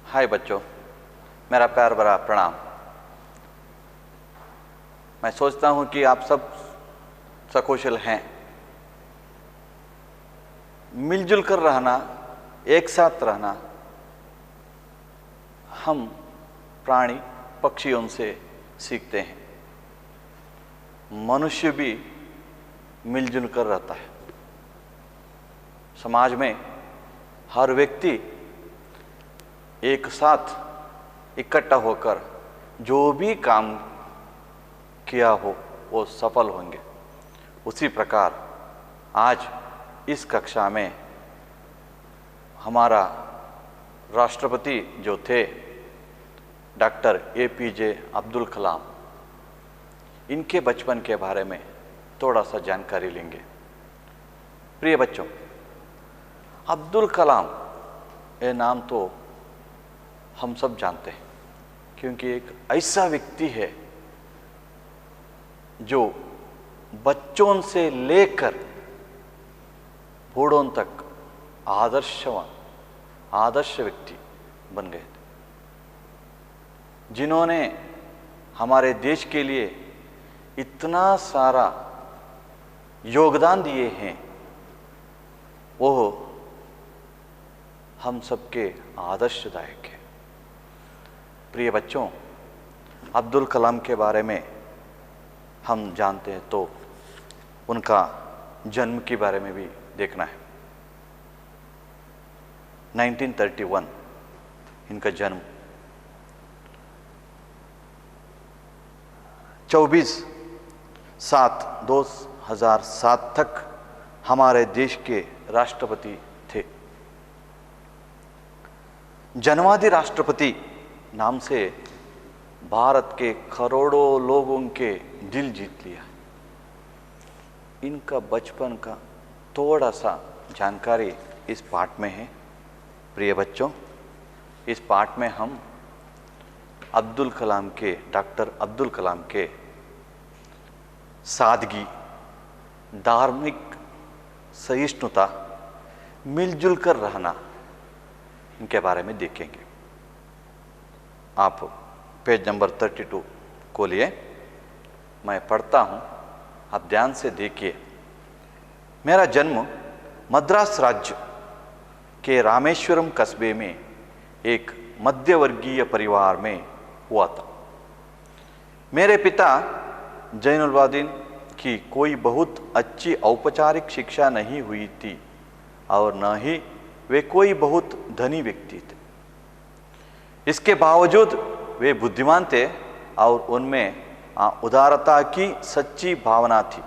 हाय बच्चों, मेरा प्यार भरा प्रणाम। मैं सोचता हूं कि आप सब सकुशल हैं। मिलजुल कर रहना, एक साथ रहना हम प्राणी पक्षियों से सीखते हैं। मनुष्य भी मिलजुल कर रहता है। समाज में हर व्यक्ति एक साथ इकट्ठा होकर जो भी काम किया हो वो सफल होंगे। उसी प्रकार आज इस कक्षा में हमारा राष्ट्रपति जो थे डॉक्टर APJ अब्दुल कलाम, इनके बचपन के बारे में थोड़ा सा जानकारी लेंगे। प्रिय बच्चों, अब्दुल कलाम ये नाम तो हम सब जानते हैं, क्योंकि एक ऐसा व्यक्ति है जो बच्चों से लेकर बूढ़ों तक आदर्श व्यक्ति बन गए थे, जिन्होंने हमारे देश के लिए इतना सारा योगदान दिए हैं। वो हम सबके आदर्शदायक है। प्रिय बच्चों, अब्दुल कलाम के बारे में हम जानते हैं तो उनका जन्म के बारे में भी देखना है। 1931 इनका जन्म। 24/7/2007 तक हमारे देश के राष्ट्रपति थे। जन्मवादी राष्ट्रपति नाम से भारत के करोड़ों लोगों के दिल जीत लिया। इनका बचपन का थोड़ा सा जानकारी इस पाठ में है। प्रिय बच्चों, इस पाठ में हम डॉक्टर अब्दुल कलाम के सादगी, धार्मिक सहिष्णुता, मिलजुल कर रहना, इनके बारे में देखेंगे। आप पेज नंबर 32 को लिए मैं पढ़ता हूं, आप ध्यान से देखिए। मेरा जन्म मद्रास राज्य के रामेश्वरम कस्बे में एक मध्यवर्गीय परिवार में हुआ था। मेरे पिता जैनुलवादीन की कोई बहुत अच्छी औपचारिक शिक्षा नहीं हुई थी और न ही वे कोई बहुत धनी व्यक्ति थे। इसके बावजूद वे बुद्धिमान थे और उनमें उदारता की सच्ची भावना थी।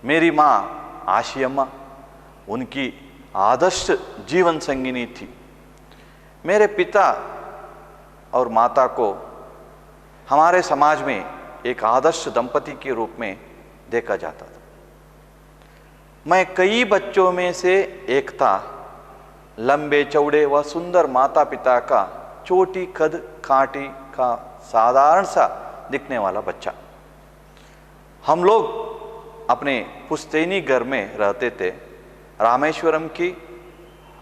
मेरी माँ आशियम्मा उनकी आदर्श जीवन संगिनी थी। मेरे पिता और माता को हमारे समाज में एक आदर्श दंपति के रूप में देखा जाता था। मैं कई बच्चों में से एक था, लंबे चौड़े व सुंदर माता पिता का छोटी कद काठी का साधारण सा दिखने वाला बच्चा। हम लोग अपने पुश्तैनी घर में रहते थे। रामेश्वरम की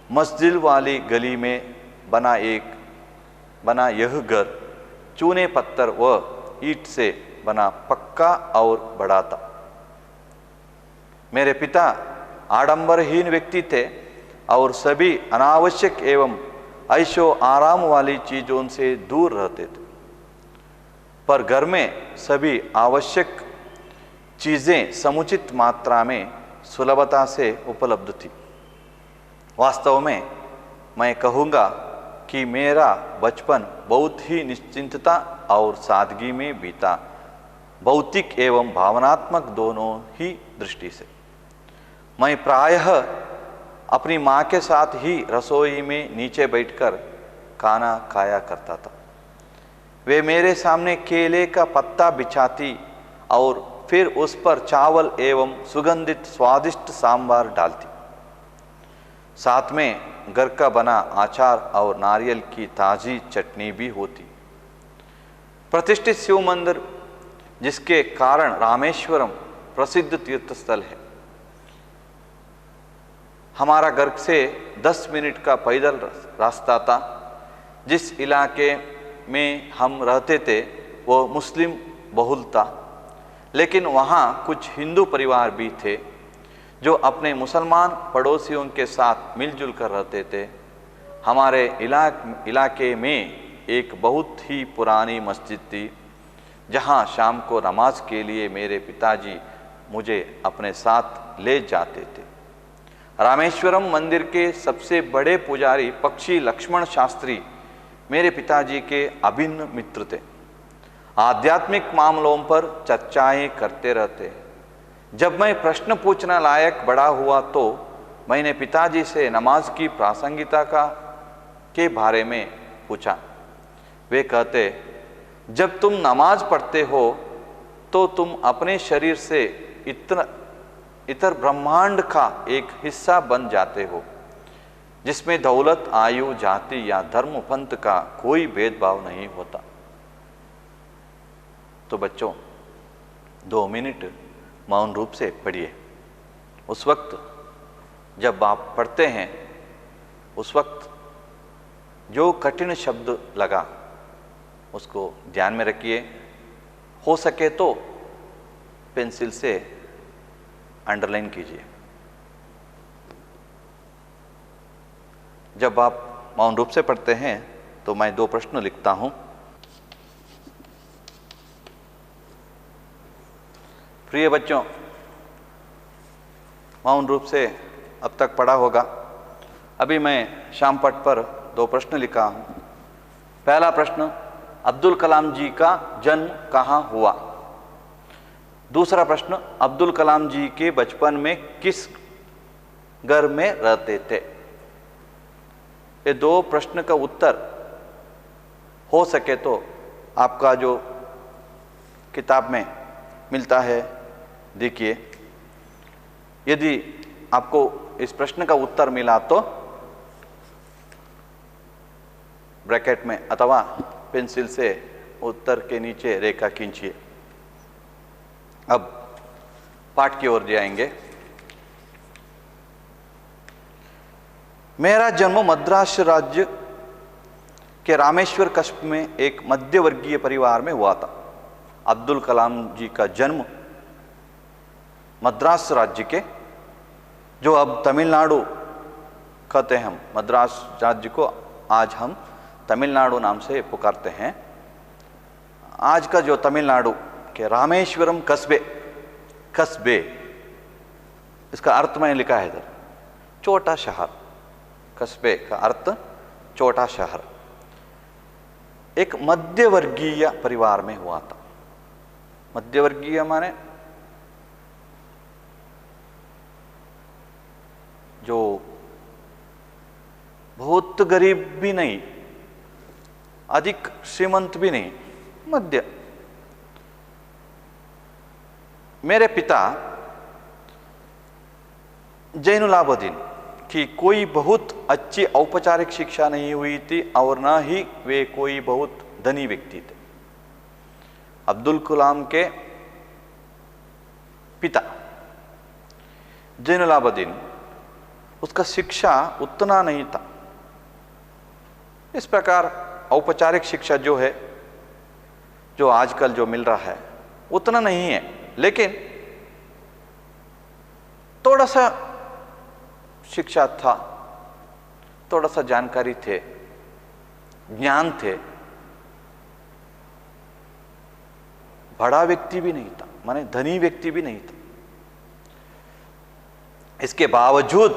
मस्जिद वाली गली में बना यह घर चूने पत्थर व ईंट से बना पक्का और बड़ा था। मेरे पिता आडंबरहीन व्यक्ति थे और सभी अनावश्यक एवं ऐशो आराम वाली चीजों से दूर रहते थे, पर घर में सभी आवश्यक चीजें समुचित मात्रा में सुलभता से उपलब्ध थी। वास्तव में मैं कहूँगा कि मेरा बचपन बहुत ही निश्चिंतता और सादगी में बीता, भौतिक एवं भावनात्मक दोनों ही दृष्टि से। मैं प्रायः अपनी माँ के साथ ही रसोई में नीचे बैठकर खाना खाया करता था। वे मेरे सामने केले का पत्ता बिछाती और फिर उस पर चावल एवं सुगंधित स्वादिष्ट सांभर डालती। साथ में घर का बना अचार और नारियल की ताजी चटनी भी होती। प्रतिष्ठित शिव मंदिर, जिसके कारण रामेश्वरम प्रसिद्ध तीर्थ स्थल है, हमारा घर से 10 मिनट का पैदल रास्ता था। जिस इलाके में हम रहते थे वो मुस्लिम बहुल था, लेकिन वहाँ कुछ हिंदू परिवार भी थे जो अपने मुसलमान पड़ोसियों के साथ मिलजुल कर रहते थे। हमारे इलाके में एक बहुत ही पुरानी मस्जिद थी जहाँ शाम को नमाज के लिए मेरे पिताजी मुझे अपने साथ ले जाते थे। रामेश्वरम मंदिर के सबसे बड़े पुजारी पक्षी लक्ष्मण शास्त्री मेरे पिताजी के अभिन्न मित्र थे। आध्यात्मिक मामलों पर चर्चाएं करते रहते। जब मैं प्रश्न पूछने लायक बड़ा हुआ तो मैंने पिताजी से नमाज की प्रासंगिकता के बारे में पूछा। वे कहते, जब तुम नमाज पढ़ते हो तो तुम अपने शरीर से इतर ब्रह्मांड का एक हिस्सा बन जाते हो, जिसमें दौलत, आयु, जाति या धर्म पंथ का कोई भेदभाव नहीं होता। तो बच्चों 2 मिनट मौन रूप से पढ़िए। उस वक्त जब आप पढ़ते हैं, उस वक्त जो कठिन शब्द लगा उसको ध्यान में रखिए। हो सके तो पेंसिल से अंडरलाइन कीजिए। जब आप मौन रूप से पढ़ते हैं तो मैं 2 प्रश्न लिखता हूं। प्रिय बच्चों, मौन रूप से अब तक पढ़ा होगा। अभी मैं श्याम पट पर 2 प्रश्न लिखा हूं। पहला प्रश्न, अब्दुल कलाम जी का जन्म कहाँ हुआ? दूसरा प्रश्न, अब्दुल कलाम जी के बचपन में किस घर में रहते थे? ये 2 प्रश्न का उत्तर हो सके तो आपका जो किताब में मिलता है देखिए। यदि आपको इस प्रश्न का उत्तर मिला तो ब्रैकेट में अथवा पेंसिल से उत्तर के नीचे रेखा खींचिए। अब पाठ की ओर जाएंगे। मेरा जन्म मद्रास राज्य के रामेश्वर कस्ब में एक मध्यवर्गीय परिवार में हुआ था। अब्दुल कलाम जी का जन्म मद्रास राज्य के, जो अब तमिलनाडु कहते हैं, हम मद्रास राज्य को आज हम तमिलनाडु नाम से पुकारते हैं। आज का जो तमिलनाडु के रामेश्वरम कस्बे, इसका अर्थ मैंने लिखा है इधर, छोटा शहर। कस्बे का अर्थ छोटा शहर। एक मध्यवर्गीय परिवार में हुआ था। मध्यवर्गीय माने जो बहुत गरीब भी नहीं, अधिक श्रीमंत भी नहीं, मध्य। मेरे पिता जैनुलाब्दीन की कोई बहुत अच्छी औपचारिक शिक्षा नहीं हुई थी और न ही वे कोई बहुत धनी व्यक्ति थे। अब्दुल कलाम के पिता जैनुलाब्दीन, उसका शिक्षा उतना नहीं था। इस प्रकार औपचारिक शिक्षा जो है, जो आजकल जो मिल रहा है, उतना नहीं है, लेकिन थोड़ा सा शिक्षा था, थोड़ा सा जानकारी थे, ज्ञान थे। बड़ा व्यक्ति भी नहीं था, माने धनी व्यक्ति भी नहीं था। इसके बावजूद,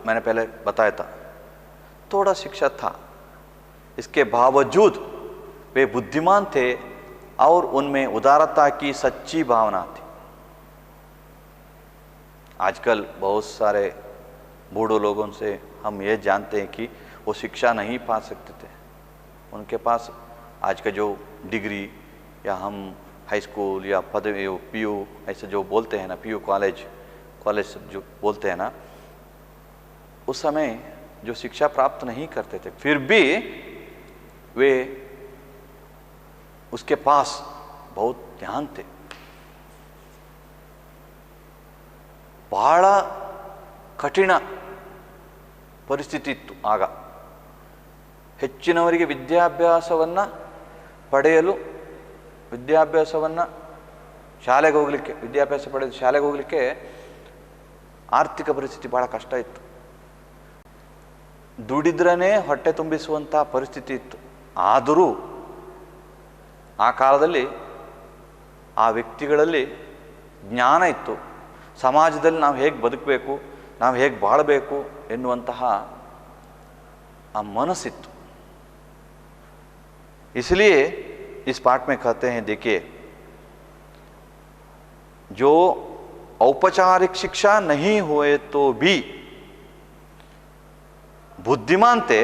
मैंने पहले बताया था, थोड़ा शिक्षा था, इसके बावजूद वे बुद्धिमान थे और उनमें उदारता की सच्ची भावना थी। आजकल बहुत सारे बूढ़ों लोगों से हम ये जानते हैं कि वो शिक्षा नहीं पा सकते थे। उनके पास आज का जो डिग्री या हम हाई स्कूल या पदवी पीयू ऐसे जो बोलते हैं ना, पीयू कॉलेज जो बोलते हैं ना, उस समय जो शिक्षा प्राप्त नहीं करते थे, फिर भी वे उसके पास बहुत ध्यान थे। ಬಹಳ ಕಠಿಣ ಪರಿಸ್ಥಿತಿ ಇತ್ತು ಆಗ. ಹೆಚ್ಚಿನವರಿಗೆ ವಿದ್ಯಾಭ್ಯಾಸವನ್ನು ಪಡೆಯಲು, ವಿದ್ಯಾಭ್ಯಾಸವನ್ನು ಶಾಲೆಗೆ ಹೋಗಲಿಕ್ಕೆ, ವಿದ್ಯಾಭ್ಯಾಸ ಪಡೆದು ಶಾಲೆಗೆ ಹೋಗಲಿಕ್ಕೆ ಆರ್ಥಿಕ ಪರಿಸ್ಥಿತಿ ಭಾಳ ಕಷ್ಟ ಇತ್ತು. ದುಡಿದ್ರೇ ಹೊಟ್ಟೆ ತುಂಬಿಸುವಂಥ ಪರಿಸ್ಥಿತಿ ಇತ್ತು. ಆದರೂ ಆ ಕಾಲದಲ್ಲಿ ಆ ವ್ಯಕ್ತಿಗಳಲ್ಲಿ ಜ್ಞಾನ ಇತ್ತು. ಸಮಾಜದಲ್ಲಿ ನಾವು ಹೇಗೆ ಬದುಕಬೇಕು, ನಾವು ಹೇಗೆ ಬಾಳಬೇಕು ಎನ್ನುವಂತಹ ಆ ಮನಸ್ಸಿತ್ತು. इसलिए इस पाठ में कहते हैं, देखिए, जो औपचारिक शिक्षा नहीं हुए तो भी बुद्धिमान थे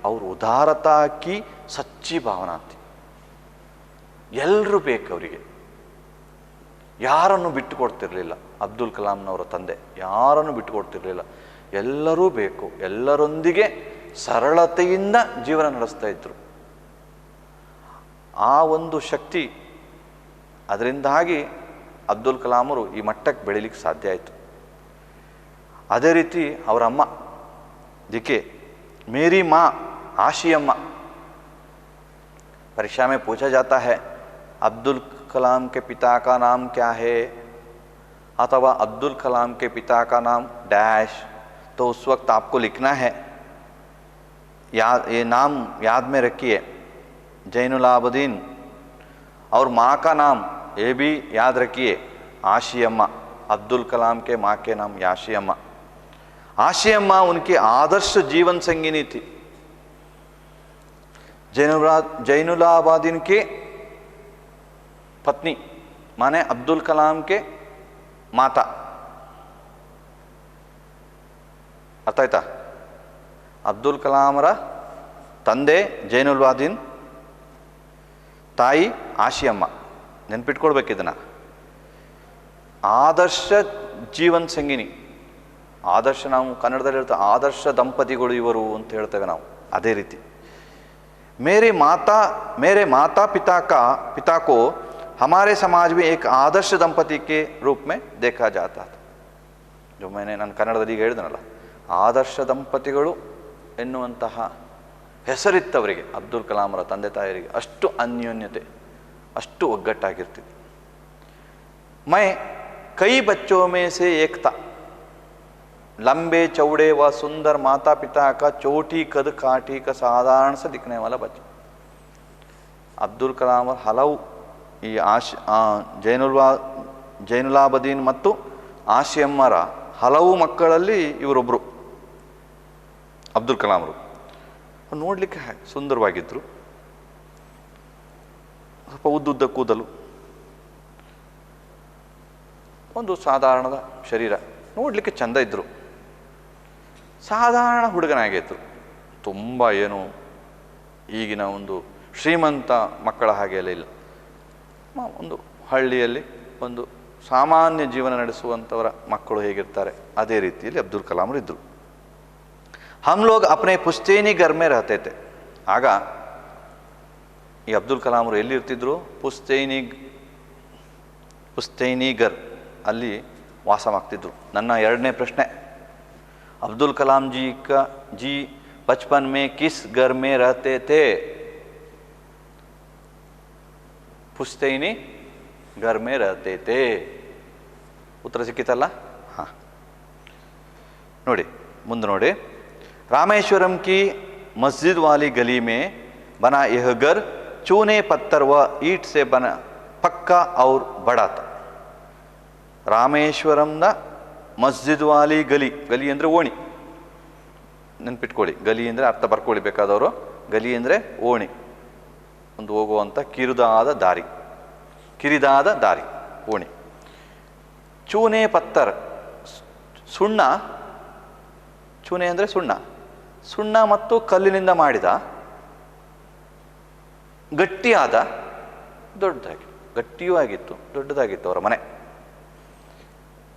और उदारता की सच्ची भावना थी. ಎಲ್ಲರೂ ಬೇಕು ಅವರಿಗೆ, ಯಾರನ್ನು ಬಿಟ್ಟು ಕೊಡ್ತಿರ್ಲಿಲ್ಲ. ಅಬ್ದುಲ್ ಕಲಾಂನವರ ತಂದೆ ಯಾರನ್ನು ಬಿಟ್ಟು ಕೊಡ್ತಿರ್ಲಿಲ್ಲ, ಎಲ್ಲರೂ ಬೇಕು, ಎಲ್ಲರೊಂದಿಗೆ ಸರಳತೆಯಿಂದ ಜೀವನ ನಡೆಸ್ತಾ ಇದ್ರು. ಆ ಒಂದು ಶಕ್ತಿ, ಅದರಿಂದಾಗಿ ಅಬ್ದುಲ್ ಕಲಾಮರು ಈ ಮಟ್ಟಕ್ಕೆ ಬೆಳೀಲಿಕ್ಕೆ ಸಾಧ್ಯ ಆಯಿತು. ಅದೇ ರೀತಿ ಅವರ ಅಮ್ಮ, ದಿಕೆ ಮೇರಿ ಮಾँ आशी अम्मा. परीक्षा में पूछा जाता है अब्दुल कलाम के पिता का नाम क्या है, अथवा अब्दुल कलाम के पिता का नाम डैश, तो उस वक्त आपको लिखना है, ये नाम याद में रखिए, जैनुल आबदीन. और माँ का नाम ये भी याद रखिए, आशी अम्मा. अब्दुल कलाम के माँ के नाम आशी अम्मा. आशी अम्मा उनकी आदर्श जीवन संगिनी थी. जैनुल आबदीन के पत्नी माने अब्दुल कलाम के माता. अर्थ आಯ್ತಾ? ಅಬ್ದುಲ್ ಕಲಾಮರ ತಂದೆ ಜೈನುಲ್ ಆಬದೀನ್, ತಾಯಿ ಆಶಿಯಮ್ಮ. ನೆನ್ಪಿಟ್ಕೊಳ್ಬೇಕಿದನ್ನು. ಆದರ್ಶ ಜೀವನ್ ಸಂಗಿನಿ, ಆದರ್ಶ, ನಾವು ಕನ್ನಡದಲ್ಲಿ ಹೇಳ್ತೇವೆ ಆದರ್ಶ ದಂಪತಿಗಳು ಇವರು ಅಂತ ಹೇಳ್ತೇವೆ ನಾವು. ಅದೇ ರೀತಿ मेरे माता पिता को हमारे समाज में एक आदर्श दंपति के रूप में देखा जाता था. जो मैंने ನಾನು ಕನ್ನಡದಲ್ಲಿ ಈಗ ಹೇಳಿದನಲ್ಲ, ಆದರ್ಶ ದಂಪತಿಗಳು ಎನ್ನುವಂತಹ ಹೆಸರಿತ್ತವರಿಗೆ, ಅಬ್ದುಲ್ ಕಲಾಮರ ತಂದೆ ತಾಯರಿಗೆ. ಅಷ್ಟು ಅನ್ಯೋನ್ಯತೆ, ಅಷ್ಟು ಒಗ್ಗಟ್ಟಾಗಿರ್ತಿತ್ತು. मैं कई बच्चों में से एक था, लंबे चौड़े व सुंदर माता पिता का चोटी कद काठी का साधारण सा दिखने वाला बच्चा. ಅಬ್ದುಲ್ ಕಲಾಂ ಹಲವು ಈ ಜೈನುಲ್ ಆಬದೀನ್ ಮತ್ತು ಆಶಿಯಮ್ಮರ ಹಲವು ಮಕ್ಕಳಲ್ಲಿ ಇವರೊಬ್ಬರು ಅಬ್ದುಲ್ ಕಲಾಮರು. ನೋಡಲಿಕ್ಕೆ ಸುಂದರವಾಗಿದ್ದರು, ಸ್ವಲ್ಪ ಉದ್ದುದ್ದ ಕೂದಲು, ಒಂದು ಸಾಧಾರಣದ ಶರೀರ, ನೋಡಲಿಕ್ಕೆ ಚೆಂದ ಇದ್ದರು. ಸಾಧಾರಣ ಹುಡುಗನಾಗಿದ್ದರು. ತುಂಬ ಏನು ಈಗಿನ ಒಂದು ಶ್ರೀಮಂತ ಮಕ್ಕಳ ಹಾಗೆಲ್ಲ ಇಲ್ಲ. ಒಂದು ಹಳ್ಳಿಯಲ್ಲಿ ಒಂದು ಸಾಮಾನ್ಯ ಜೀವನ ನಡೆಸುವಂಥವರ ಮಕ್ಕಳು ಹೇಗಿರ್ತಾರೆ ಅದೇ ರೀತಿಯಲ್ಲಿ ಅಬ್ದುಲ್ ಕಲಾಮರು ಇದ್ದರು. ಹಮ್ ಲೋಗ್ ಅಪ್ನೆ ಪುಸ್ತೇನಿ ಘರ್ ಮೇ ರಹತೆ ಥೆ. ಆಗ ಈ ಅಬ್ದುಲ್ ಕಲಾಮರು ಎಲ್ಲಿರ್ತಿದ್ರು? ಪುಸ್ತೈನಿ ಘರ್ ಅಲ್ಲಿ ವಾಸವಾಗ್ತಿದ್ರು. ನನ್ನ ಎರಡನೇ ಪ್ರಶ್ನೆ, ಅಬ್ದುಲ್ ಕಲಾಂ जी बचपन में किस घर में रहते थे? पुश्तैनी घर में रहते थे. ಉತ್ತರ ಸಿಕ್ಕಿತಲ್ಲ? ಹಾಂ, ನೋಡಿ ಮುಂದೆ ನೋಡಿ. रामेश्वरम की मस्जिद वाली गली में बना यह घर चूने पत्थर व ईट से बना पक्का और बड़ा था. ರಾಮೇಶ್ವರಂನ ಮಸ್ಜಿದ್ ವಾಲಿ ಗಲಿ, ಗಲಿ ಅಂದರೆ ಓಣಿ, ನೆನ್ಪಿಟ್ಕೊಳ್ಳಿ. ಗಲಿ ಅಂದರೆ ಅರ್ಥ ಬರ್ಕೊಳ್ಳಿ ಬೇಕಾದವರು. ಗಲಿ ಅಂದರೆ ಓಣಿ, ಒಂದು ಹೋಗುವಂಥ ಕಿರಿದಾದ ದಾರಿ ಓಣಿ. ಚೂನೆ ಪತ್ತರ್, ಸುಣ್ಣ, ಚೂನೆ ಅಂದರೆ ಸುಣ್ಣ ಮತ್ತು ಕಲ್ಲಿನಿಂದ ಮಾಡಿದ ಗಟ್ಟಿಯಾದ, ಗಟ್ಟಿಯೂ ಆಗಿತ್ತು, ದೊಡ್ಡದಾಗಿತ್ತು ಅವರ ಮನೆ.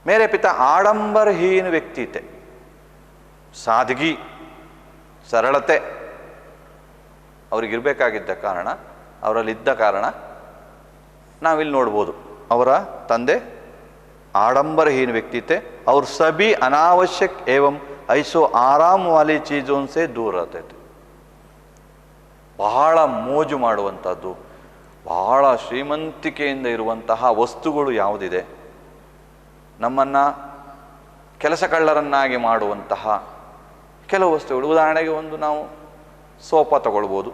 मेरे पिता आडंबरहीन व्यक्ति थे. ಸಾದಗಿ, ಸರಳತೆ ಅವರಿಗಿರಬೇಕಾಗಿದ್ದ ಕಾರಣ, ಅವರಲ್ಲಿದ್ದ ಕಾರಣ ನಾವಿಲ್ಲಿ ನೋಡ್ಬೋದು. ಅವರ ತಂದೆ आडंबरहीन व्यक्ति थे और सभी अनावश्यक एवं ऐसो आराम वाली चीज़ों से दूर रहते थे. ಬಹಳ ಮೋಜು ಮಾಡುವಂಥದ್ದು, ಬಹಳ ಶ್ರೀಮಂತಿಕೆಯಿಂದ ಇರುವಂತಹ ವಸ್ತುಗಳು ಯಾವುದಿದೆ, ನಮ್ಮನ್ನು ಕೆಲಸ ಕಳ್ಳರನ್ನಾಗಿ ಮಾಡುವಂತಹ ಕೆಲವು ವಸ್ತುಗಳು. ಉದಾಹರಣೆಗೆ ಒಂದು ನಾವು ಸೋಫಾ ತಗೊಳ್ಬೋದು.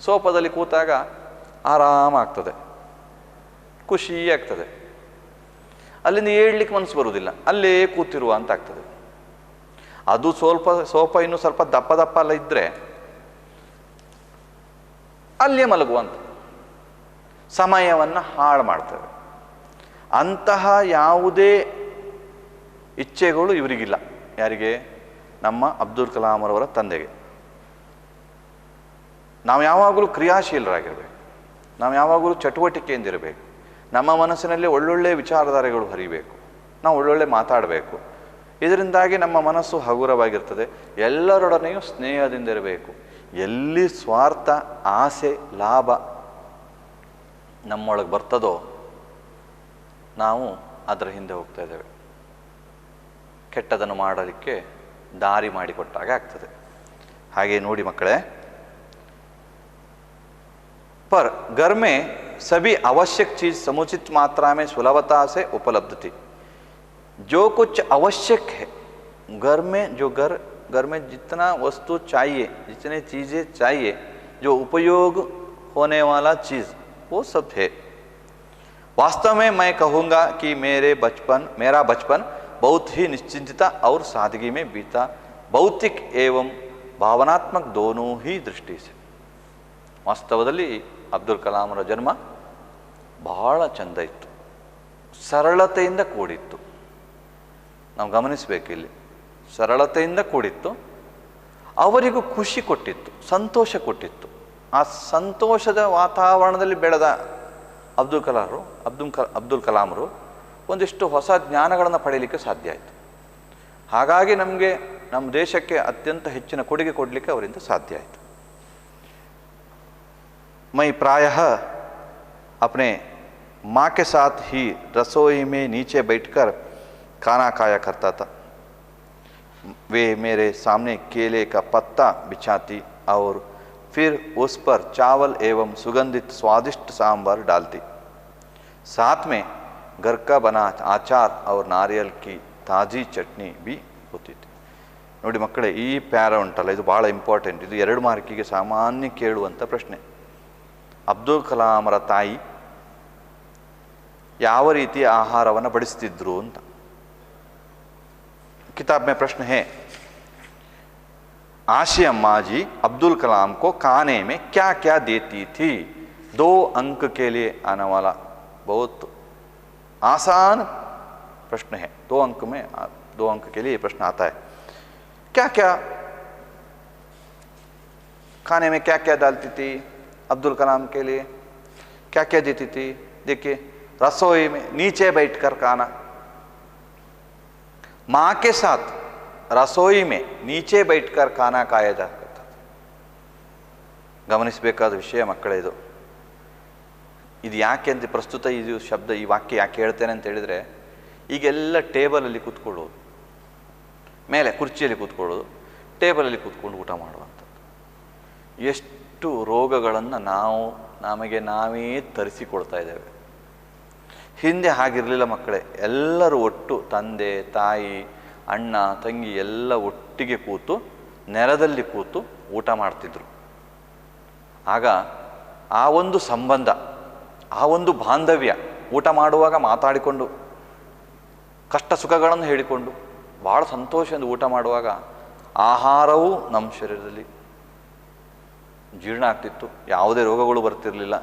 ಸೋಫಾದಲ್ಲಿ ಕೂತಾಗ ಆರಾಮಾಗ್ತದೆ, ಖುಷಿ ಆಗ್ತದೆ, ಅಲ್ಲಿಂದ ಏಳ್ಲಿಕ್ಕೆ ಮನಸ್ಸು ಬರುವುದಿಲ್ಲ, ಅಲ್ಲೇ ಕೂತಿರುವ ಅಂತ ಆಗ್ತದೆ. ಅದು ಸೋಫಾ ಇನ್ನೂ ಸ್ವಲ್ಪ ದಪ್ಪ ದಪ್ಪ ಎಲ್ಲ ಇದ್ದರೆ ಅಲ್ಲೇ ಮಲಗುವಂತ, ಸಮಯವನ್ನು ಹಾಳು ಮಾಡ್ತೇವೆ. ಅಂತಹ ಯಾವುದೇ ಇಚ್ಛೆಗಳು ಇವರಿಗಿಲ್ಲ. ಯಾರಿಗೆ? ನಮ್ಮ ಅಬ್ದುಲ್ ಕಲಾಂರವರ ತಂದೆಗೆ. ನಾವು ಯಾವಾಗಲೂ ಕ್ರಿಯಾಶೀಲರಾಗಿರಬೇಕು, ನಾವು ಯಾವಾಗಲೂ ಚಟುವಟಿಕೆಯಿಂದಿರಬೇಕು, ನಮ್ಮ ಮನಸ್ಸಿನಲ್ಲಿ ಒಳ್ಳೊಳ್ಳೆ ವಿಚಾರಧಾರೆಗಳು ಹರಿಬೇಕು, ನಾವು ಒಳ್ಳೊಳ್ಳೆ ಮಾತಾಡಬೇಕು. ಇದರಿಂದಾಗಿ ನಮ್ಮ ಮನಸ್ಸು ಹಗುರವಾಗಿರ್ತದೆ. ಎಲ್ಲರೊಡನೆಯೂ ಸ್ನೇಹದಿಂದ ಇರಬೇಕು. ಎಲ್ಲಿ ಸ್ವಾರ್ಥ, ಆಸೆ, ಲಾಭ ನಮ್ಮೊಳಗೆ ಬರ್ತದೋ ನಾವು ಅದರ ಹಿಂದೆ ಹೋಗ್ತಾ ಇದ್ದೇವೆ. ಕೆಟ್ಟದನ್ನು ಮಾಡಲಿಕ್ಕೆ ದಾರಿ ಮಾಡಿಕೊಟ್ಟಾಗ ಆಗ್ತದೆ. ಹಾಗೆ ನೋಡಿ ಮಕ್ಕಳೇ, पर घर में सभी आवश्यक चीज समुचित मात्रा में सुलभता से उपलब्ध थी. जो कुछ आवश्यक है घर में, जो घर में जितना वस्तु चाहिए, जितने चीज़ें चाहिए, जो उपयोग होने वाला चीज़, वो सब है. वास्तव में मैं कहूँगा कि मेरा बचपन बहुत ही निश्चिंतता और सादगी में बीता, भौतिक एवं भावनात्मक दोनों ही दृष्टि से. ವಾಸ್ತವದಲ್ಲಿ ಅಬ್ದುಲ್ ಕಲಾಂರ ಜನ್ಮ ಬಹಳ ಚೆಂದ ಇತ್ತು, ಸರಳತೆಯಿಂದ ಕೂಡಿತ್ತು. ನಾವು ಗಮನಿಸಬೇಕು, ಇಲ್ಲಿ ಸರಳತೆಯಿಂದ ಕೂಡಿತ್ತು, ಅವರಿಗೂ ಖುಷಿ ಕೊಟ್ಟಿತ್ತು, ಸಂತೋಷ ಕೊಟ್ಟಿತ್ತು. ಆ ಸಂತೋಷದ ವಾತಾವರಣದಲ್ಲಿ ಬೆಳೆದ ಅಬ್ದುಲ್ ಕಲಾಂರು ಒಂದಿಷ್ಟು ಹೊಸ ಜ್ಞಾನಗಳನ್ನು ಪಡೆಯಲಿಕ್ಕೆ ಸಾಧ್ಯ ಆಯಿತು. ಹಾಗಾಗಿ ನಮ್ಮ ದೇಶಕ್ಕೆ ಅತ್ಯಂತ ಹೆಚ್ಚಿನ ಕೊಡುಗೆ ಕೊಡಲಿಕ್ಕೆ ಅವರಿಂದ ಸಾಧ್ಯ ಆಯಿತು. मैं प्रायः अपने माँ के साथ ही रसोई में नीचे बैठकर खाना खाया करता था. वे मेरे सामने केले का पत्ता बिछाती और फिर उस पर चावल एवं सुगंधित स्वादिष्ट सांभर डालती. साथ में घर का बना अचार और नारियल की ताज़ी चटनी भी होती थी. ನೋಡಿ ಮಕ್ಕಳೇ, ಈ ಪ್ಯಾರ ಉಂಟಲ್ಲ, ಇದು ಭಾಳ ಇಂಪಾರ್ಟೆಂಟ್. ಇದು 2 ಮಾರ್ಕಿಗೆ ಸಾಮಾನ್ಯ ಕೇಳುವಂಥ ಪ್ರಶ್ನೆ. ಅಬ್ದುಲ್ ಕಲಾಂರ ತಾಯಿ ಯಾವ ರೀತಿಯ ಆಹಾರವನ್ನು ಬಡಿಸ್ತಿದ್ರು ಅಂತ. किताब में प्रश्न है, आशी अम्मा जी अब्दुल कलाम को खाने में क्या क्या देती थी? 2 अंक के लिए आने वाला बहुत आसान प्रश्न है. 2 अंक के लिए प्रश्न आता है. क्या क्या खाने में क्या क्या डालती थी अब्दुल कलाम के लिए, क्या क्या देती थी? देखिए, रसोई में नीचे बैठकर खाना, माँ के साथ रसोई में नीचे बैठकर खाना खाया जा करता था. ಗಮನಿಸಬೇಕಾದ ವಿಷಯ ಮಕ್ಕಳೇ ಇದು. ಇದು ಯಾಕೆ ಅಂತ ಪ್ರಸ್ತುತ ಇದು ಶಬ್ದ, ಈ ವಾಕ್ಯ ಯಾಕೆ ಹೇಳ್ತೇನೆ ಅಂತ ಹೇಳಿದರೆ, ಈಗೆಲ್ಲ ಟೇಬಲಲ್ಲಿ ಕೂತ್ಕೊಳ್ಳೋದು, ಮೇಲೆ ಕುರ್ಚಿಯಲ್ಲಿ ಕೂತ್ಕೊಳ್ಳೋದು, ಟೇಬಲಲ್ಲಿ ಕೂತ್ಕೊಂಡು ಊಟ ಮಾಡುವಂಥದ್ದು. ಎಷ್ಟು ರೋಗಗಳನ್ನು ನಮಗೆ ನಾವೇ ತರಿಸಿಕೊಳ್ತಾ ಇದ್ದೇವೆ. ಹಿಂದೆ ಹಾಗಿರಲಿಲ್ಲ ಮಕ್ಕಳೇ. ಎಲ್ಲರೂ ಒಟ್ಟು, ತಂದೆ ತಾಯಿ ಅಣ್ಣ ತಂಗಿ ಎಲ್ಲ ಒಟ್ಟಿಗೆ ಕೂತು ನೆಲದಲ್ಲಿ ಕೂತು ಊಟ ಮಾಡ್ತಿದ್ರು. ಆಗ ಆ ಒಂದು ಸಂಬಂಧ, ಆ ಒಂದು ಬಾಂಧವ್ಯ, ಊಟ ಮಾಡುವಾಗ ಮಾತಾಡಿಕೊಂಡು ಕಷ್ಟ ಸುಖಗಳನ್ನು ಹೇಳಿಕೊಂಡು ಭಾಳ ಸಂತೋಷದಿಂದ ಊಟ ಮಾಡುವಾಗ ಆಹಾರವೂ ನಮ್ಮ ಶರೀರದಲ್ಲಿ ಜೀರ್ಣ ಆಗ್ತಿತ್ತು, ಯಾವುದೇ ರೋಗಗಳು ಬರ್ತಿರಲಿಲ್ಲ.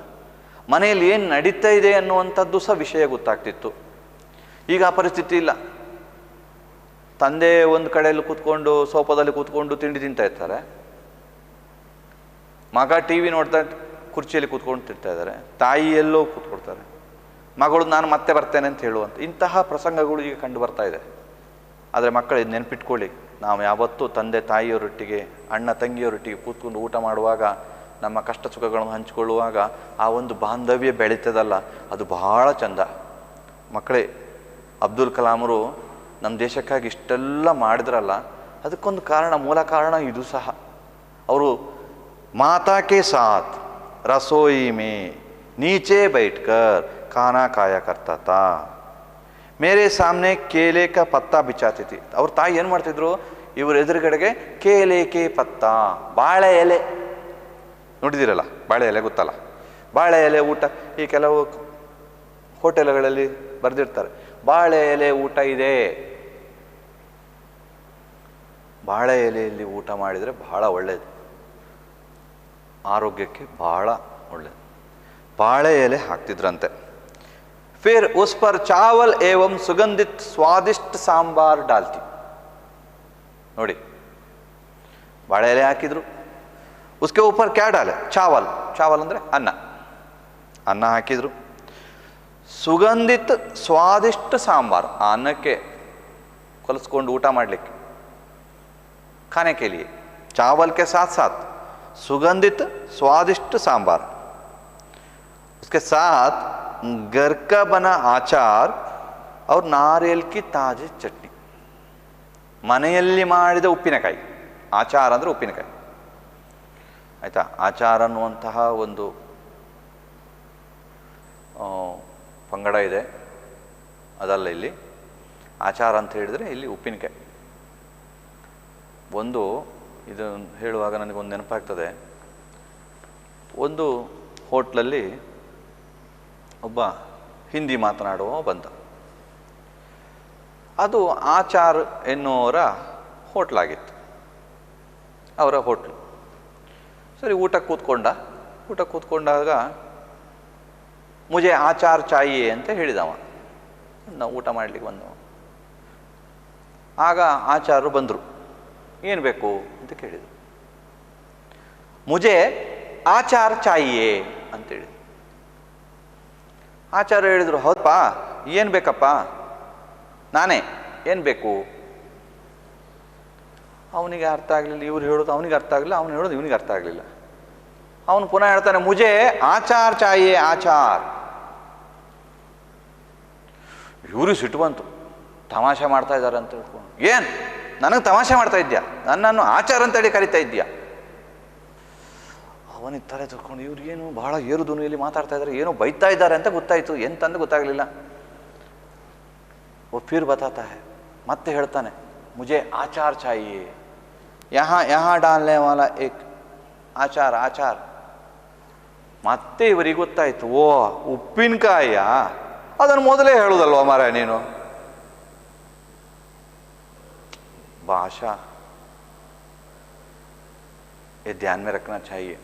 ಮನೆಯಲ್ಲಿ ಏನು ನಡೀತಾ ಇದೆ ಅನ್ನುವಂಥದ್ದು ಸಹ ವಿಷಯ ಗೊತ್ತಾಗ್ತಿತ್ತು. ಈಗ ಆ ಪರಿಸ್ಥಿತಿ ಇಲ್ಲ. ತಂದೆ ಒಂದು ಕಡೆಯಲ್ಲಿ ಕೂತ್ಕೊಂಡು ಸೋಫಾದಲ್ಲಿ ಕೂತ್ಕೊಂಡು ತಿಂಡಿ ತಿಂತಾ ಇರ್ತಾರೆ, ಮಗ ಟಿ ವಿ ನೋಡ್ತಾ ಕುರ್ಚಿಯಲ್ಲಿ ಕೂತ್ಕೊಂಡು ತಿಂತಾ ಇದ್ದಾರೆ, ತಾಯಿ ಎಲ್ಲೋ ಕೂತ್ಕೊಳ್ತಾರೆ, ಮಗಳು ನಾನು ಮತ್ತೆ ಬರ್ತೇನೆ ಅಂತ ಹೇಳುವಂಥ ಇಂತಹ ಪ್ರಸಂಗಗಳು ಈಗ ಕಂಡು ಬರ್ತಾ ಇದೆ. ಆದರೆ ಮಕ್ಕಳು ಇದು ನೆನಪಿಟ್ಕೊಳ್ಳಿ, ನಾವು ಯಾವತ್ತೂ ತಂದೆ ತಾಯಿಯವರೊಟ್ಟಿಗೆ ಅಣ್ಣ ತಂಗಿಯವರೊಟ್ಟಿಗೆ ಕೂತ್ಕೊಂಡು ಊಟ ಮಾಡುವಾಗ, ನಮ್ಮ ಕಷ್ಟ ಸುಖಗಳನ್ನು ಹಂಚಿಕೊಳ್ಳುವಾಗ ಆ ಒಂದು ಬಾಂಧವ್ಯ ಬೆಳೀತದಲ್ಲ, ಅದು ಬಹಳ ಚಂದ. ಮಕ್ಕಳೇ, ಅಬ್ದುಲ್ ಕಲಾಂರು ನಮ್ಮ ದೇಶಕ್ಕಾಗಿ ಇಷ್ಟೆಲ್ಲ ಮಾಡಿದ್ರಲ್ಲ, ಅದಕ್ಕೊಂದು ಕಾರಣ, ಮೂಲ ಕಾರಣ ಇದು ಸಹ. ಅವರು माता के साथ रसोई में नीचे बैठकर खाना खाया करता था। मेरे सामने केले का पत्ता बिछाती थी। ಅವ್ರ ತಾಯಿ ಏನು ಮಾಡ್ತಿದ್ರು, ಇವರು ಎದುರುಗಡೆಗೆ ಕೇಲೇಕೆ ಪತ್ತ, ಬಾಳೆ ಎಲೆ ನೋಡಿದಿರಲ್ಲ, ಬಾಳೆ ಎಲೆ ಗೊತ್ತಲ್ಲ, ಬಾಳೆ ಎಲೆ ಊಟ. ಈ ಕೆಲವು ಹೋಟೆಲ್ಗಳಲ್ಲಿ ಬರೆದಿರ್ತಾರೆ ಬಾಳೆ ಎಲೆ ಊಟ ಇದೆ. ಬಾಳೆ ಎಲೆಯಲ್ಲಿ ಊಟ ಮಾಡಿದರೆ ಬಹಳ ಒಳ್ಳೆಯದು, ಆರೋಗ್ಯಕ್ಕೆ ಬಹಳ ಒಳ್ಳೆಯದು. ಬಾಳೆ ಎಲೆ ಹಾಕ್ತಿದ್ರಂತೆ. फिर उस पर चावल एवं सुगंधित स्वादिष्ट सांबार डालती. ನೋಡಿ, ಬಾಳೆ ಎಲೆ ಹಾಕಿದ್ರು, उसके ऊपर क्या डाले, चावल, चावल ಅಂದ್ರೆ ಅನ್ನ, ಅನ್ನ ಹಾಕಿದ್ರು. ಸುಗಂಧಿತ್ ಸ್ವಾದಿಷ್ಟ ಸಾಂಬಾರ್, ಆ ಅನ್ನಕ್ಕೆ ಕಲಿಸ್ಕೊಂಡು ಊಟ ಮಾಡಲಿಕ್ಕೆ, खाने के लिए चावल के साथ साथ सुगंधित स्वादिष्ट सांबार, उसके साथ घर का बना आचार और नारियल की ताजी चटनी. ಮನೆಯಲ್ಲಿ ಮಾಡಿದ ಉಪ್ಪಿನಕಾಯಿ, ಆಚಾರ ಅಂದರೆ ಉಪ್ಪಿನಕಾಯಿ ಆಯಿತಾ. ಆಚಾರ ಅನ್ನುವಂತಹ ಒಂದು ಪಂಗಡ ಇದೆ, ಅದಲ್ಲ ಇಲ್ಲಿ. ಆಚಾರ ಅಂತ ಹೇಳಿದರೆ ಇಲ್ಲಿ ಉಪ್ಪಿನಕಾಯಿ. ಒಂದು ಇದು ಹೇಳುವಾಗ ನನಗೊಂದು ನೆನಪಾಗ್ತದೆ. ಒಂದು ಹೋಟ್ಲಲ್ಲಿ ಒಬ್ಬ ಹಿಂದಿ ಮಾತನಾಡುವ ಬಂದ. ಅದು ಆಚಾರ್ ಎನ್ನುವರ ಹೋಟ್ಲಾಗಿತ್ತು, ಅವರ ಹೋಟ್ಲು. ಸರಿ, ಊಟಕ್ಕೆ ಕೂತ್ಕೊಂಡಾಗ ಮುಜೆ ಆಚಾರ್ ಚಾಯಿಯೇ ಅಂತ ಹೇಳಿದವ. ನಾವು ಊಟ ಮಾಡಲಿಕ್ಕೆ ಬಂದವ. ಆಗ ಆಚಾರ್ಯರು ಬಂದರು. ಏನು ಬೇಕು ಅಂತ ಕೇಳಿದರು. ಮುಜೆ ಆಚಾರ್ ಚಾಯಿಯೇ ಅಂತೇಳಿದ್ರು. ಆಚಾರ್ಯ ಹೇಳಿದರು, ಹೌದಪ್ಪ, ಏನು ಬೇಕಪ್ಪ, ನಾನೇ, ಏನು ಬೇಕು. ಅವನಿಗೆ ಅರ್ಥ ಆಗಲಿಲ್ಲ, ಇವ್ರು ಹೇಳೋದು ಅವನಿಗೆ ಅರ್ಥ ಆಗಲಿಲ್ಲ, ಅವನು ಹೇಳೋದು ಇವನಿಗೆ ಅರ್ಥ ಆಗಲಿಲ್ಲ. ಅವನು ಪುನಃ ಹೇಳ್ತಾನೆ, ಮುಜೆ ಆಚಾರ್ ಚಾಯಿಯೇ ಆಚಾರ್. ಇವರು ಸಿಟ್ಟು ಬಂತು, ತಮಾಷೆ ಮಾಡ್ತಾ ಇದ್ದಾರೆ ಅಂತ ಹೇಳ್ಕೊಂಡು. ಏನು, ನನಗೆ ತಮಾಷೆ ಮಾಡ್ತಾ ಇದ್ಯಾ, ನನ್ನನ್ನು ಆಚಾರ ಅಂತೇಳಿ ಕರಿತಾ ಇದ್ಯಾ. ಅವನಿಗೆ ತಲೆ ತಿಳ್ಕೊಂಡು, ಇವ್ರು ಏನು ಬಹಳ ಏರು ಧ್ವನಿಯಲ್ಲಿ ಮಾತಾಡ್ತಾ ಇದ್ದಾರೆ, ಏನೋ ಬೈತಾ ಇದ್ದಾರೆ ಅಂತ ಗೊತ್ತಾಯಿತು, ಎಂತಂದು ಗೊತ್ತಾಗಲಿಲ್ಲ. वो फिर बताता है, ಮತ್ತೆ ಹೇಳ್ತಾನೆ, मुझे आचार चाहिए, यहाँ डालने वाला एक आचार आचार. ಮತ್ತೆ ಇವರಿಗೆ ಗೊತ್ತಾಯಿತು, ಓ ಉಪ್ಪಿನಕಾಯ, ಅದನ್ನು ಮೊದಲೇ ಹೇಳುದಲ್ವ ಮಾರ ನೀನು. भाषा ये ध्यान में रखना चाहिए.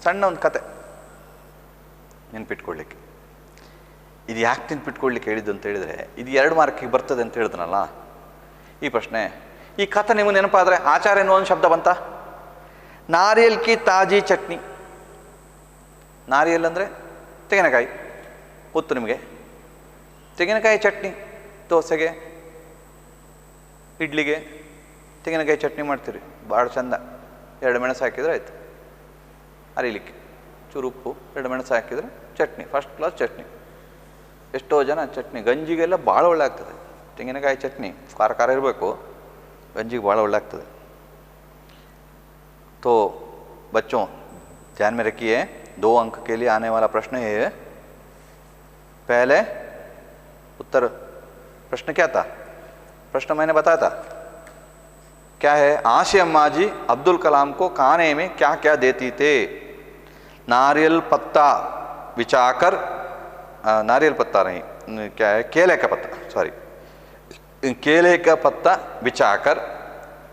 ಸಣ್ಣ ಒಂದು ಕತೆ ನೆನ್ಪಿಟ್ಕೊಳ್ಳಿಕ್ಕೆ. ಇದು ಯಾಕೆ ನೆನ್ಪಿಟ್ಕೊಳ್ಳಿಕ್ಕೆ ಹೇಳಿದ್ದು ಅಂತ ಹೇಳಿದರೆ, ಇದು 2 ಮಾರ್ಕಿಗೆ ಬರ್ತದೆ ಅಂತ ಹೇಳಿದ್ನಲ್ಲ ಈ ಪ್ರಶ್ನೆ. ಈ ಕಥೆ ನಿಮಗೆ ನೆನಪಾದರೆ ಆಚಾರ ಎನ್ನುವ ಒಂದು ಶಬ್ದ ಬಂತ. ನಾರಿಯಲ್ ಕಿ ತಾಜಿ ಚಟ್ನಿ. ನಾರಿಯಲ್ ಅಂದರೆ ತೆಂಗಿನಕಾಯಿ, ಗೊತ್ತು ನಿಮಗೆ. ತೆಂಗಿನಕಾಯಿ ಚಟ್ನಿ, ದೋಸೆಗೆ ಇಡ್ಲಿಗೆ ತೆಂಗಿನಕಾಯಿ ಚಟ್ನಿ ಮಾಡ್ತೀರಿ, ಭಾಳ ಚಂದ. 2 ಮೆಣಸು ಹಾಕಿದರೆ ಆಯಿತು, ಅರಿಲಿಕ್ಕೆ ಚೂರು ಉಪ್ಪು, 2 ಮೆಣಸು ಹಾಕಿದರೆ ಚಟ್ನಿ, ಫಸ್ಟ್ ಕ್ಲಾಸ್ ಚಟ್ನಿ. ಎಷ್ಟೋ ಜನ ಚಟ್ನಿ ಗಂಜಿಗೆಲ್ಲ ಭಾಳ ಒಳ್ಳೆ ಆಗ್ತದೆ. ತೆಂಗಿನಕಾಯಿ ಚಟ್ನಿ ಖಾರ ಖಾರ ಇರಬೇಕು, ಗಂಜಿಗೆ ಭಾಳ ಒಳ್ಳೆ ಆಗ್ತದೆ. तो बच्चों ध्यान में रखिए, 2 अंक के लिए आने वाला प्रश्न है. पहले उत्तर प्रश्न क्या था, प्रश्न मैंने बताया था, क्या है, आशी अम्मा जी अब्दुल कलाम को खाने में क्या क्या देती थे. नारियल पत्ता बिछाकर, नारियल पत्ता नहीं, क्या है, केले का पत्ता, सॉरी, केले का पत्ता बिछाकर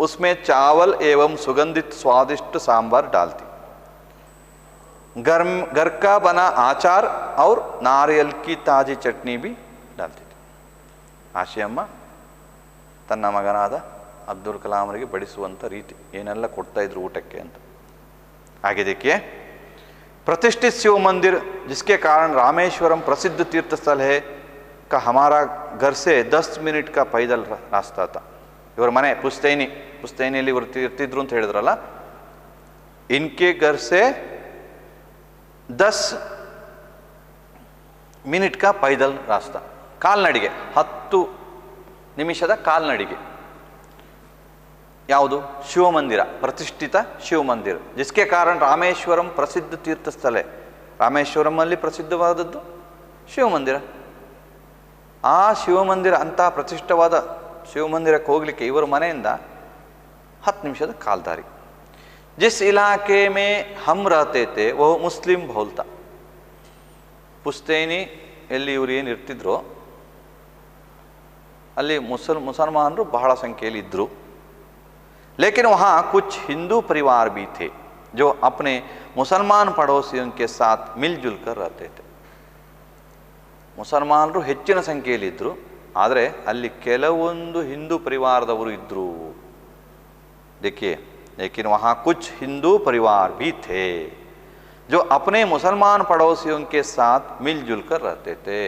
उसमें चावल एवं सुगंधित स्वादिष्ट सांभर डालती. घर का बना आचार और नारियल की ताजी चटनी भी डालती थी. ಆಶಿ ಅಮ್ಮ ತನ್ನ ಮಗನಾದ ಅಬ್ದುಲ್ ಕಲಾಂ ಅವರಿಗೆ ಬಡಿಸುವಂಥ ರೀತಿ ಏನೆಲ್ಲ ಕೊಡ್ತಾ ಇದ್ರು ಊಟಕ್ಕೆ ಅಂತ. आगे देखिए, प्रतिष्ठित शिव मंदिर जिसके कारण रामेश्वरम प्रसिद्ध तीर्थ स्थल है का हमारा घर से 10 मिनट का पैदल रास्ता था. ಇವರ ಮನೆ ಪುಸ್ತೈನಿಯಲ್ಲಿ ಇವರು ಇರ್ತಿದ್ರು ಅಂತ ಹೇಳಿದ್ರಲ್ಲ, ಇನ್ಕೆ ಘರ್ ಸೆ 10 ಮಿನಿಟ್ ಕಾ ಪೈದಲ್ ರಾಸ್ತಾ, ಕಾಲ್ನಡಿಗೆ, 10 ನಿಮಿಷದ ಕಾಲ್ನಡಿಗೆ. ಯಾವುದು? ಶಿವ ಮಂದಿರ, ಪ್ರತಿಷ್ಠಿತ ಶಿವ ಮಂದಿರ. जिसके कारण ರಾಮೇಶ್ವರಂ ಪ್ರಸಿದ್ಧ ತೀರ್ಥಸ್ಥಳ. ರಾಮೇಶ್ವರಂ ಅಲ್ಲಿ ಪ್ರಸಿದ್ಧವಾದದ್ದು ಶಿವ ಮಂದಿರ. ಆ ಶಿವ ಮಂದಿರ ಅಂತ ಪ್ರತಿಷ್ಠವಾದ ಶಿವ ಮಂದಿರಕ್ಕೆ ಹೋಗಲಿಕ್ಕೆ ಇವರ ಮನೆಯಿಂದ 10 ನಿಮಿಷದ ಕಾಲ್ದಾರಿ. जिस इलाके में हम रहते थे वो ಮುಸ್ಲಿಂ ಬಹುಲ್ತ. ಪುಸ್ತೇನಿ ಎಲ್ಲಿ ಇವರು ಏನು ಇರ್ತಿದ್ರು ಅಲ್ಲಿ ಮುಸಲ್ಮಾನರು ಬಹಳ ಸಂಖ್ಯೆಯಲ್ಲಿ ಇದ್ದರು. लेकिन वहाँ कुछ हिंदू परिवार भी थे जो अपने मुसलमान पड़ोसियों के साथ मिलजुल कर रहते थे. ಮುಸಲ್ಮಾನರು ಹೆಚ್ಚಿನ ಸಂಖ್ಯೆಯಲ್ಲಿದ್ದರು, ಆದರೆ ಅಲ್ಲಿ ಕೆಲವೊಂದು ಹಿಂದೂ ಪರಿವಾರದವರು ಇದ್ದರು. देखिए, लेकिन वहाँ कुछ हिंदू परिवार भी थे जो अपने मुसलमान पड़ोसियों के साथ मिलजुल कर रहते थे.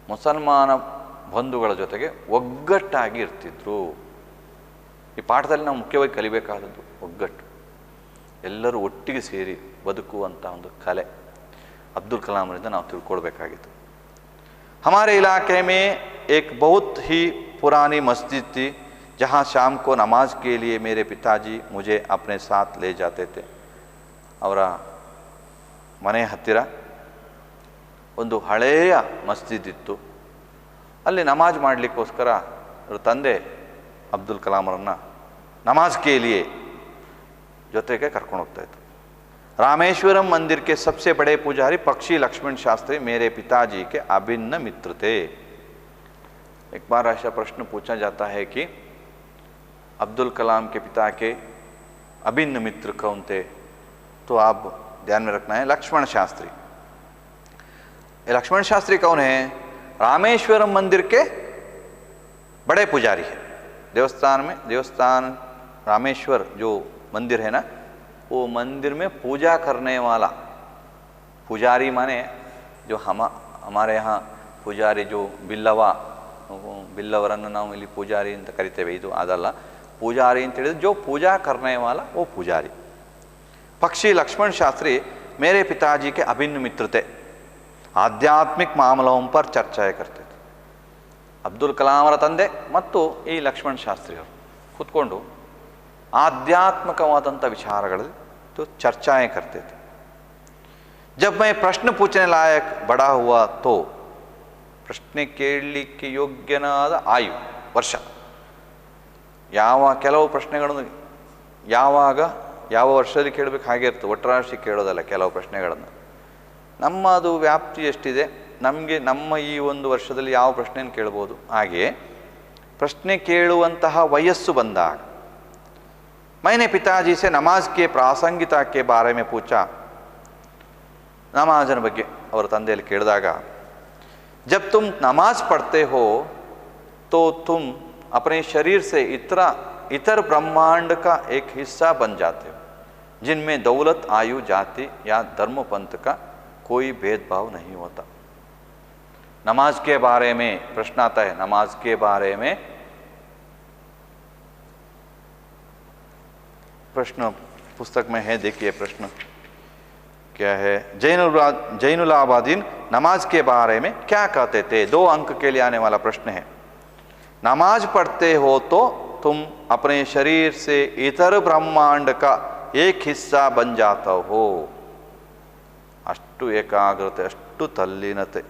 ಮುಸಲ್ಮಾನ ಬಂಧುಗಳ ಜೊತೆಗೆ ಒಗ್ಗಟ್ಟಾಗಿ ಇರ್ತಿದ್ರು. ಈ ಪಾಠದಲ್ಲಿ ನಾವು ಮುಖ್ಯವಾಗಿ ಕಲಿಬೇಕಾದದ್ದು ಒಗ್ಗಟ್ಟು. ಎಲ್ಲರೂ ಒಟ್ಟಿಗೆ ಸೇರಿ ಬದುಕುವಂಥ ಒಂದು ಕಲೆ ಅಬ್ದುಲ್ ಕಲಾಮರಿಂದ ನಾವು ತಿಳ್ಕೊಳ್ಬೇಕಾಗಿತ್ತು. हमारे इलाके में एक बहुत ही पुरानी मस्जिद थी जहाँ शाम को नमाज के लिए मेरे पिताजी मुझे अपने साथ ले जाते थे. ಅವರ ಮನೆ ಹತ್ತಿರ ಒಂದು ಹಳೆಯ ಮಸ್ಜಿದ್ ಇತ್ತು. ಅಲ್ಲಿ ನಮಾಜ್ ಮಾಡಲಿಕ್ಕೋಸ್ಕರ ಅವರ ತಂದೆ ಅಬ್ದುಲ್ ಕಲಾಮರನ್ನು ನಮಾಜ್ ಕೆ ಲಿಯೆ ಜೊತೆಗೆ ಕರ್ಕೊಂಡು ಹೋಗ್ತಾ ಇತ್ತು. रामेश्वरम मंदिर के सबसे बड़े पुजारी पक्षी लक्ष्मण शास्त्री मेरे पिताजी के अभिन्न मित्र थे. एक बार ऐसा प्रश्न पूछा जाता है कि अब्दुल कलाम के पिता के अभिन्न मित्र कौन थे, तो आप ध्यान में रखना है लक्ष्मण शास्त्री. ये लक्ष्मण शास्त्री कौन है? रामेश्वरम मंदिर के बड़े पुजारी है. देवस्थान रामेश्वर जो मंदिर है ना, वो मंदिर में पूजा करने वाला पुजारी माने जो हमारे यहाँ पुजारी जो ಬಿಲ್ಲವರನ್ನು ನಾವು ಇಲ್ಲಿ ಪೂಜಾರಿ ಅಂತ ಕರಿತೇವೆ, ಇದು ಅದಲ್ಲ. ಪೂಜಾರಿ ಅಂತ ಹೇಳಿದ್ರೆ जो पूजा करने वाला वो पुजारी. पक्षी लक्ष्मण शास्त्री मेरे पिताजी के अभिन्न मित्र थे. आध्यात्मिक मामलों पर चर्चा करते थे. ಅಬ್ದುಲ್ ಕಲಾಂ ಅವರ ತಂದೆ ಮತ್ತು ಈ ಲಕ್ಷ್ಮಣ ಶಾಸ್ತ್ರಿಯವರು ಕೂತ್ಕೊಂಡು आध्यात्मिकवादंत विचारಗಳಲ್ಲಿ तो चर्चाएं करते थे. जब मैं प्रश्न पूछने लायक बड़ा हुआ तो ಪ್ರಶ್ನೆ ಕೇಳಲಿಕ್ಕೆ ಯೋಗ್ಯನಾದ ಆಯು ವರ್ಷ, ಕೆಲವು ಪ್ರಶ್ನೆಗಳನ್ನು ಯಾವ ವರ್ಷದಲ್ಲಿ ಕೇಳಬೇಕು ಹಾಗೆ ಇರ್ತದೆ, ಒಟ್ಟರಾಶಿ ಕೇಳೋದಲ್ಲ. ಕೆಲವು ಪ್ರಶ್ನೆಗಳನ್ನು ನಮ್ಮದು ವ್ಯಾಪ್ತಿ ಎಷ್ಟಿದೆ, ನಮಗೆ ನಮ್ಮ ಈ ಒಂದು ವರ್ಷದಲ್ಲಿ ಯಾವ ಪ್ರಶ್ನೆಯನ್ನು ಕೇಳ್ಬೋದು, ಹಾಗೆಯೇ ಪ್ರಶ್ನೆ ಕೇಳುವಂತಹ ವಯಸ್ಸು ಬಂದಾಗ मैंने पिताजी से नमाज के प्रासंगिकता के बारे में पूछा. नमाजन ಬಗ್ಗೆ ಅವರ ತಂದೆಯಲ್ಲಿ ಕೇಳಿದಾಗ, जब तुम नमाज पढ़ते हो तो तुम अपने शरीर से इतर ब्रह्मांड का एक हिस्सा बन जाते हो जिनमें दौलत, आयु, जाति या धर्म पंथ का कोई भेदभाव नहीं होता. नमाज के बारे में प्रश्न आता है. नमाज के बारे में प्रश्न पुस्तक में है, देखिए प्रश्न क्या है. जैनुलाबादीन नमाज के बारे में क्या कहते थे? 2 अंक के लिए आने वाला प्रश्न है. नमाज पढ़ते हो तो तुम अपने शरीर से इतर ब्रह्मांड का एक हिस्सा बन जाता हो. ಅಷ್ಟು ಏಕಾಗ್ರತೆ, ಅಷ್ಟು ತಲ್ಲೀನತೆ.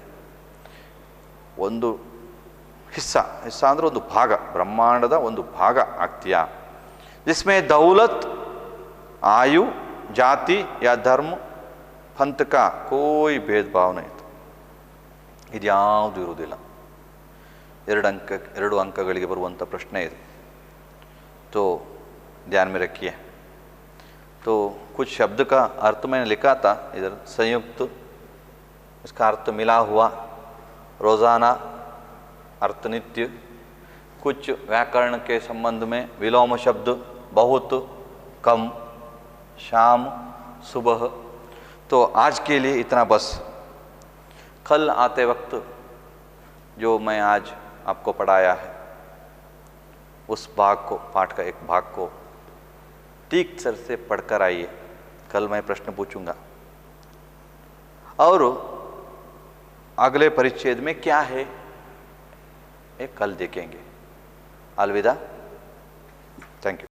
ಒಂದು ಹಿಸ್ಸ ಅಂದರೆ ಒಂದು ಭಾಗ, ಬ್ರಹ್ಮಾಂಡದ ಒಂದು ಭಾಗ ಆಗ್ತೀಯಾ. जिसमें दौलत, आयु, जाति या धर्म पंथ का कोई भेदभाव नहीं था. ಇದ್ಯಾವುದು ಇರುವುದಿಲ್ಲ. 2 ಅಂಕಗಳಿಗೆ ಬರುವಂಥ ಪ್ರಶ್ನೆ ಇದು. तो ध्यान में रखिए. तो कुछ शब्द का अर्थ मैंने लिखा था इधर. संयुक्त, इसका अर्थ मिला हुआ, रोज़ाना अर्थ नित्य. कुछ व्याकरण के संबंध में विलोम शब्द बहुत, कम, शाम, सुबह. तो आज के लिए इतना बस. कल आते वक्त जो मैं आज आपको पढ़ाया है उस भाग को, पाठ का एक भाग को ठीक सर से पढ़कर आइए. कल मैं प्रश्न पूछूंगा और अगले परिच्छेद में क्या है ये कल देखेंगे. अलविदा. Thank you.